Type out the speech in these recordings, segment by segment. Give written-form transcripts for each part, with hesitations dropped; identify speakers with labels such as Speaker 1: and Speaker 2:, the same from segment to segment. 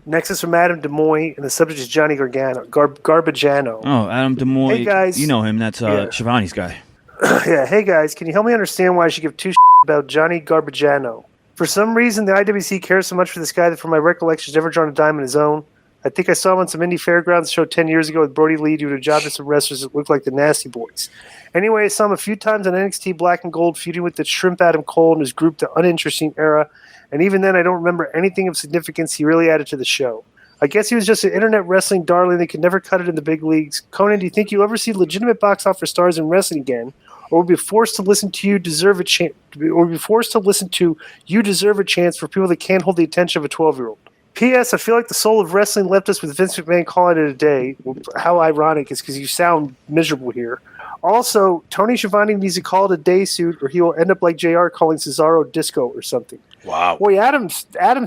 Speaker 1: Next is from Adam DeMoy, and the subject is Johnny Gargano. Garbagiano.
Speaker 2: Oh, Adam DeMoy.
Speaker 1: Hey, guys.
Speaker 2: You know him. That's Shivani's guy.
Speaker 1: Yeah, hey guys, can you help me understand why I should give two about Johnny Garbagiano? For some reason, the IWC cares so much for this guy that from my recollection, he's never drawn a dime on his own. I think I saw him on some indie fairgrounds show 10 years ago with Brody Lee doing a job to some wrestlers that looked like the Nasty Boys. Anyway, I saw him a few times on NXT Black and Gold feuding with the Shrimp Adam Cole and his group, The Uninteresting Era, and even then I don't remember anything of significance he really added to the show. I guess he was just an internet wrestling darling that could never cut it in the big leagues. Konnan, do you think you'll ever see legitimate box office stars in wrestling again, or will be forced to listen to You Deserve a Chance, or be forced to listen to You Deserve a Chance for people that can't hold the attention of a 12-year-old? P.S. I feel like the soul of wrestling left us with Vince McMahon calling it a day. How ironic is because you sound miserable here. Also, Tony Schiavone needs to call it a day suit, or he will end up like JR calling Cesaro disco or something.
Speaker 3: Wow.
Speaker 1: Boy, Adam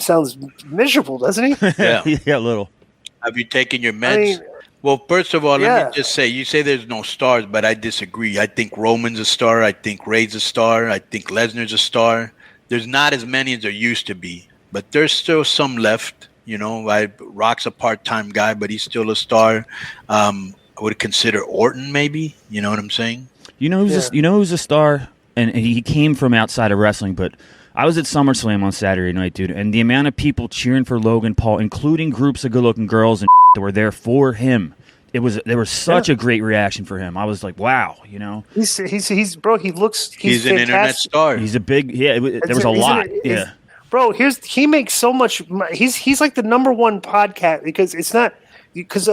Speaker 1: sounds miserable, doesn't he?
Speaker 3: Yeah.
Speaker 2: Yeah, a little.
Speaker 3: Have you taken your meds? Well, first of all, let
Speaker 1: Yeah.
Speaker 3: me just say, you say there's no stars, but I disagree. I think Roman's a star. I think Ray's a star. I think Lesnar's a star. There's not as many as there used to be, but there's still some left. You know, Rock's a part-time guy, but he's still a star. I would consider Orton maybe. You know what I'm saying?
Speaker 2: You know who's a star, and he came from outside of wrestling, but I was at SummerSlam on Saturday night, dude, and the amount of people cheering for Logan Paul, including groups of good-looking girls and that were there for him, there was such a great reaction for him. I was like, wow, you know.
Speaker 1: He's bro. He's
Speaker 3: an internet star.
Speaker 2: He's a big there was a lot. Yeah.
Speaker 1: Bro, he makes so much. He's like the number one podcast because it's not because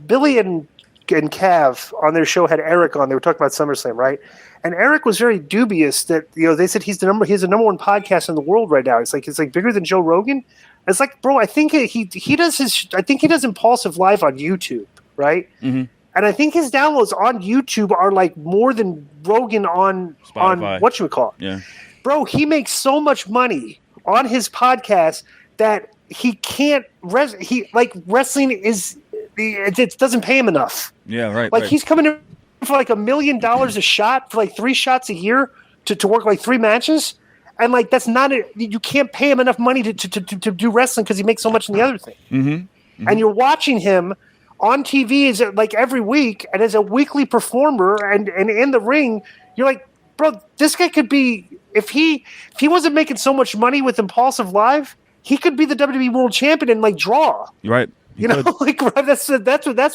Speaker 1: Billy and Cav on their show had Eric on. They were talking about SummerSlam, right? And Eric was very dubious that they said he has the number one podcast in the world right now. It's like bigger than Joe Rogan. It's like, bro, I think he does Impulsive Live on YouTube, right? Mm-hmm. And I think his downloads on YouTube are like more than Rogan on
Speaker 2: Spotify.
Speaker 1: What you would call it.
Speaker 2: Yeah.
Speaker 1: Bro, he makes so much money on his podcast that he can't wrestling is it doesn't pay him enough.
Speaker 2: Yeah, right.
Speaker 1: Like
Speaker 2: right.
Speaker 1: he's coming in for like $1 million a shot for like 3 shots a year to work like 3 matches, and like that's not you can't pay him enough money to do wrestling because he makes so much in the other thing. Mm-hmm. Mm-hmm. And you're watching him on TV is like every week and as a weekly performer and in the ring, you're like, bro, this guy could be. If he wasn't making so much money with Impulsive Live, he could be the WWE World Champion and like draw.
Speaker 2: Right.
Speaker 1: You know, like that's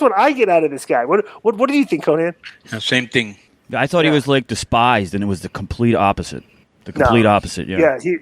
Speaker 1: what I get out of this guy. What do you think, Konnan?
Speaker 3: Same thing.
Speaker 2: I thought he was like despised, and it was the complete opposite. Opposite. Yeah.
Speaker 1: Yeah.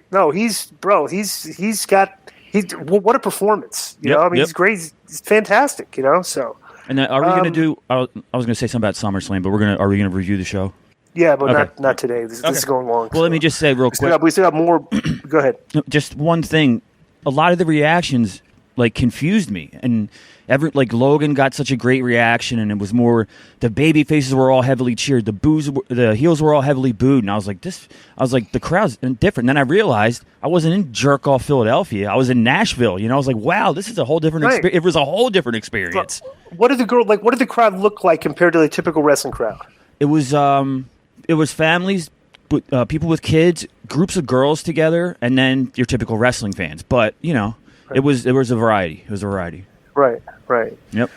Speaker 1: What a performance. You know, I mean, he's great. He's fantastic. You know, so.
Speaker 2: And are we going to do? I was going to say something about SummerSlam, but are we going to review the show?
Speaker 1: Yeah, but not today. This is going long.
Speaker 2: Well, let me just say real quick.
Speaker 1: We still got more. Go ahead.
Speaker 2: Just one thing. A lot of the reactions like confused me, and Logan got such a great reaction, and it was more the baby faces were all heavily cheered, the heels were all heavily booed, and I was like the crowd's different. And then I realized I wasn't in jerk off Philadelphia. I was in Nashville. You know, I was like, wow, this is a whole different experience. It was a whole different experience.
Speaker 1: What did the crowd look like compared to the typical wrestling crowd?
Speaker 2: It was families, people with kids, groups of girls together, and then your typical wrestling fans. But, you know, it was a variety. It was a variety.
Speaker 1: Right.
Speaker 2: Yep.